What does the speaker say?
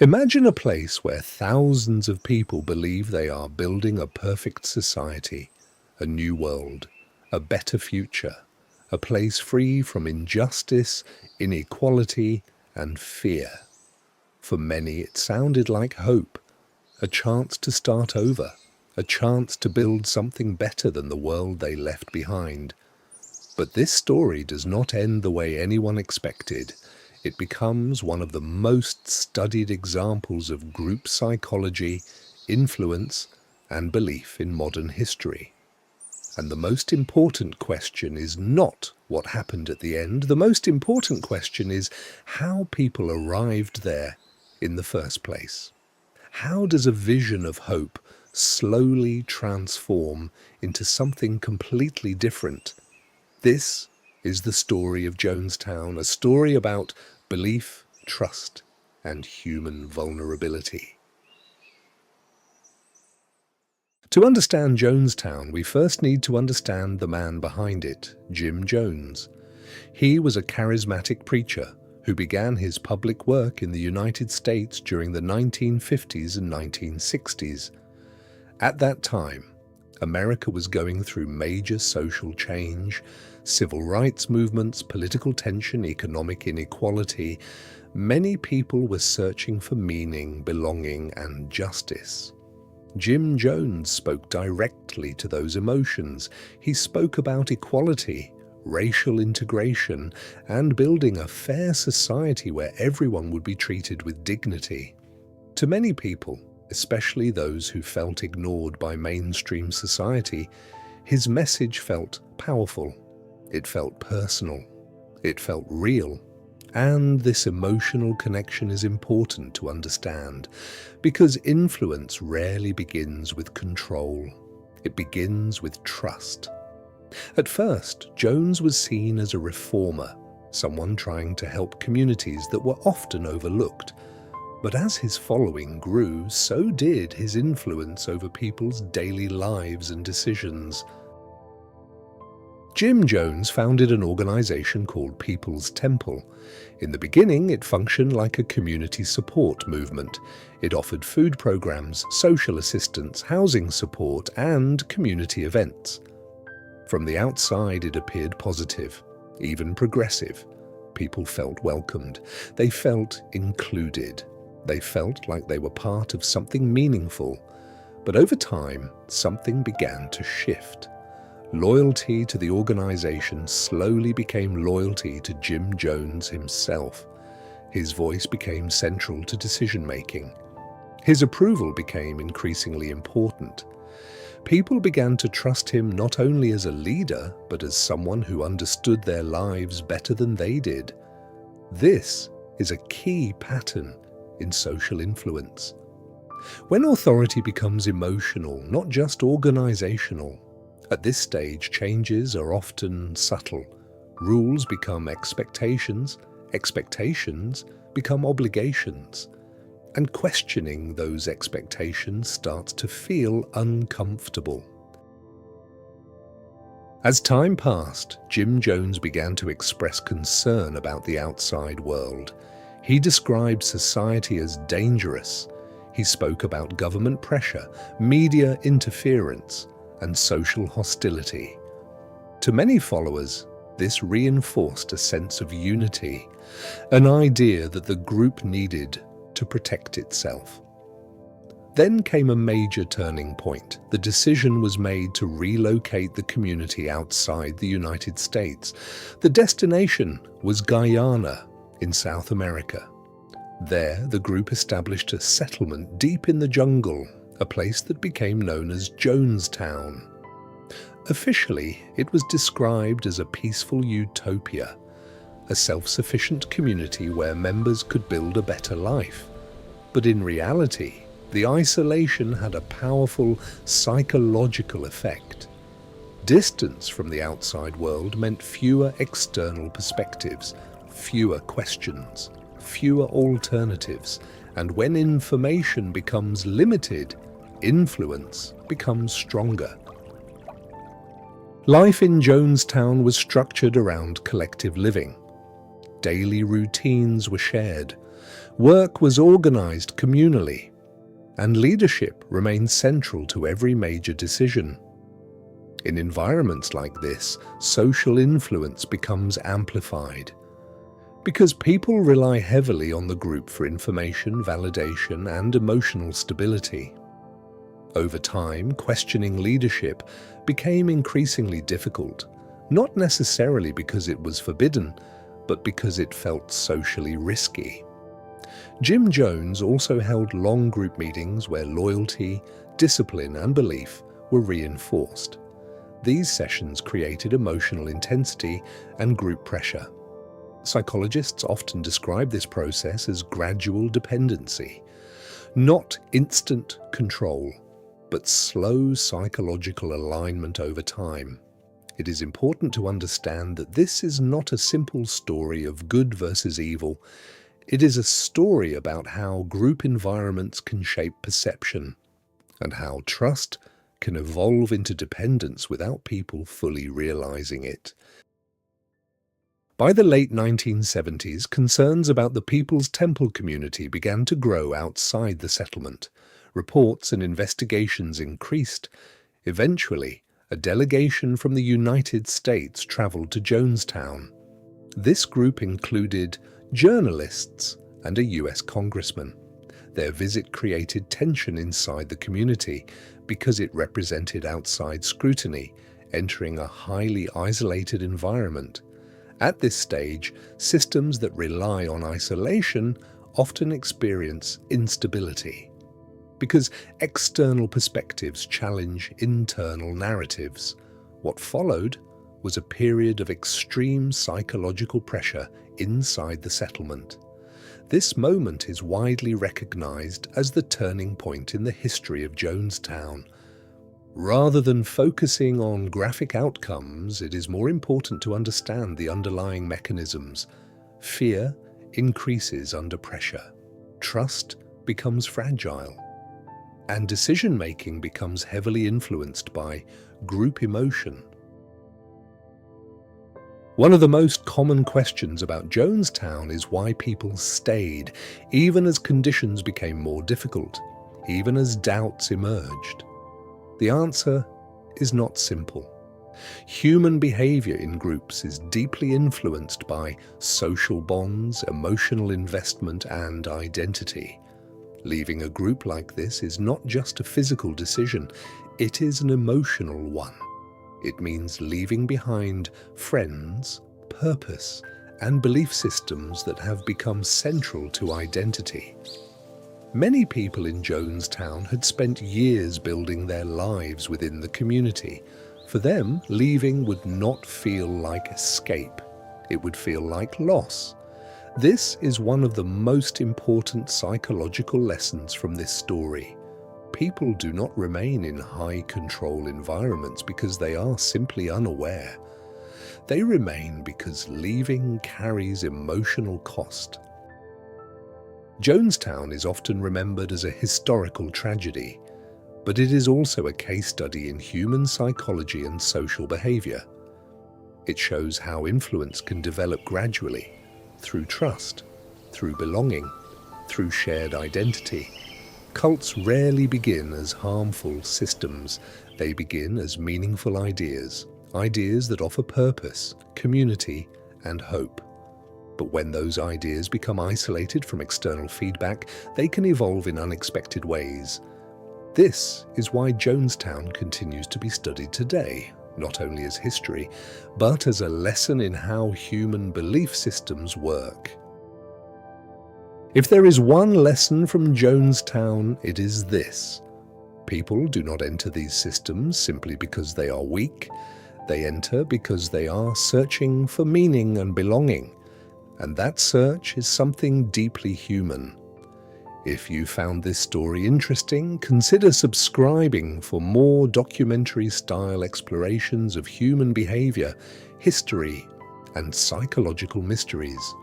Imagine a place where thousands of people believe they are building a perfect society, a new world, a better future, a place free from injustice, inequality, and fear. For many, it sounded like hope, a chance to start over, a chance to build something better than the world they left behind. But this story does not end the way anyone expected. It becomes one of the most studied examples of group psychology, influence, and belief in modern history. And the most important question is not what happened at the end. The most important question is how people arrived there in the first place. How does a vision of hope slowly transform into something completely different? This is the story of Jonestown, a story about belief, trust, and human vulnerability. To understand Jonestown, we first need to understand the man behind it, Jim Jones. He was a charismatic preacher who began his public work in the United States during the 1950s and 1960s. At that time, America was going through major social change, civil rights movements, political tension, economic inequality. Many people were searching for meaning, belonging, and justice. Jim Jones spoke directly to those emotions. He spoke about equality, racial integration, and building a fair society where everyone would be treated with dignity. To many people, especially those who felt ignored by mainstream society, his message felt powerful. It felt personal. It felt real. And this emotional connection is important to understand, because influence rarely begins with control. It begins with trust. At first, Jones was seen as a reformer, someone trying to help communities that were often overlooked. But as his following grew, so did his influence over people's daily lives and decisions. Jim Jones founded an organization called People's Temple. In the beginning, it functioned like a community support movement. It offered food programs, social assistance, housing support, and community events. From the outside, it appeared positive, even progressive. People felt welcomed. They felt included. They felt like they were part of something meaningful. But over time, something began to shift. Loyalty to the organization slowly became loyalty to Jim Jones himself. His voice became central to decision-making. His approval became increasingly important. People began to trust him not only as a leader, but as someone who understood their lives better than they did. This is a key pattern in social influence. When authority becomes emotional, not just organizational, at this stage changes are often subtle. Rules become expectations, expectations become obligations, and questioning those expectations starts to feel uncomfortable. As time passed, Jim Jones began to express concern about the outside world. He described society as dangerous. He spoke about government pressure, media interference, and social hostility. To many followers, this reinforced a sense of unity, an idea that the group needed to protect itself. Then came a major turning point. The decision was made to relocate the community outside the United States. The destination was Guyana in South America. There, the group established a settlement deep in the jungle, a place that became known as Jonestown. Officially, it was described as a peaceful utopia, a self-sufficient community where members could build a better life. But in reality, the isolation had a powerful psychological effect. Distance from the outside world meant fewer external perspectives, fewer questions, fewer alternatives, and when information becomes limited, influence becomes stronger. Life in Jonestown was structured around collective living. Daily routines were shared. Work was organized communally, and leadership remained central to every major decision. In environments like this, social influence becomes amplified, because people rely heavily on the group for information, validation, and emotional stability. Over time, questioning leadership became increasingly difficult, not necessarily because it was forbidden, but because it felt socially risky. Jim Jones also held long group meetings where loyalty, discipline, and belief were reinforced. These sessions created emotional intensity and group pressure. Psychologists often describe this process as gradual dependency, not instant control, but slow psychological alignment over time. It is important to understand that this is not a simple story of good versus evil. It is a story about how group environments can shape perception, and how trust can evolve into dependence without people fully realizing it. By the late 1970s, concerns about the People's Temple community began to grow outside the settlement. Reports and investigations increased. Eventually, a delegation from the United States traveled to Jonestown. This group included journalists and a US congressman. Their visit created tension inside the community because it represented outside scrutiny, entering a highly isolated environment. At this stage, systems that rely on isolation often experience instability, because external perspectives challenge internal narratives. What followed was a period of extreme psychological pressure inside the settlement. This moment is widely recognized as the turning point in the history of Jonestown. Rather than focusing on graphic outcomes, it is more important to understand the underlying mechanisms. Fear increases under pressure. Trust becomes fragile. And decision-making becomes heavily influenced by group emotion. One of the most common questions about Jonestown is why people stayed, even as conditions became more difficult, even as doubts emerged. The answer is not simple. Human behavior in groups is deeply influenced by social bonds, emotional investment, and identity. Leaving a group like this is not just a physical decision, it is an emotional one. It means leaving behind friends, purpose, and belief systems that have become central to identity. Many people in Jonestown had spent years building their lives within the community. For them, leaving would not feel like escape. It would feel like loss. This is one of the most important psychological lessons from this story. People do not remain in high-control environments because they are simply unaware. They remain because leaving carries emotional cost. Jonestown is often remembered as a historical tragedy, but it is also a case study in human psychology and social behavior. It shows how influence can develop gradually, through trust, through belonging, through shared identity. Cults rarely begin as harmful systems. They begin as meaningful ideas, ideas that offer purpose, community, and hope. But when those ideas become isolated from external feedback, they can evolve in unexpected ways. This is why Jonestown continues to be studied today, not only as history, but as a lesson in how human belief systems work. If there is one lesson from Jonestown, it is this. People do not enter these systems simply because they are weak. They enter because they are searching for meaning and belonging. And that search is something deeply human. If you found this story interesting, consider subscribing for more documentary-style explorations of human behavior, history, and psychological mysteries.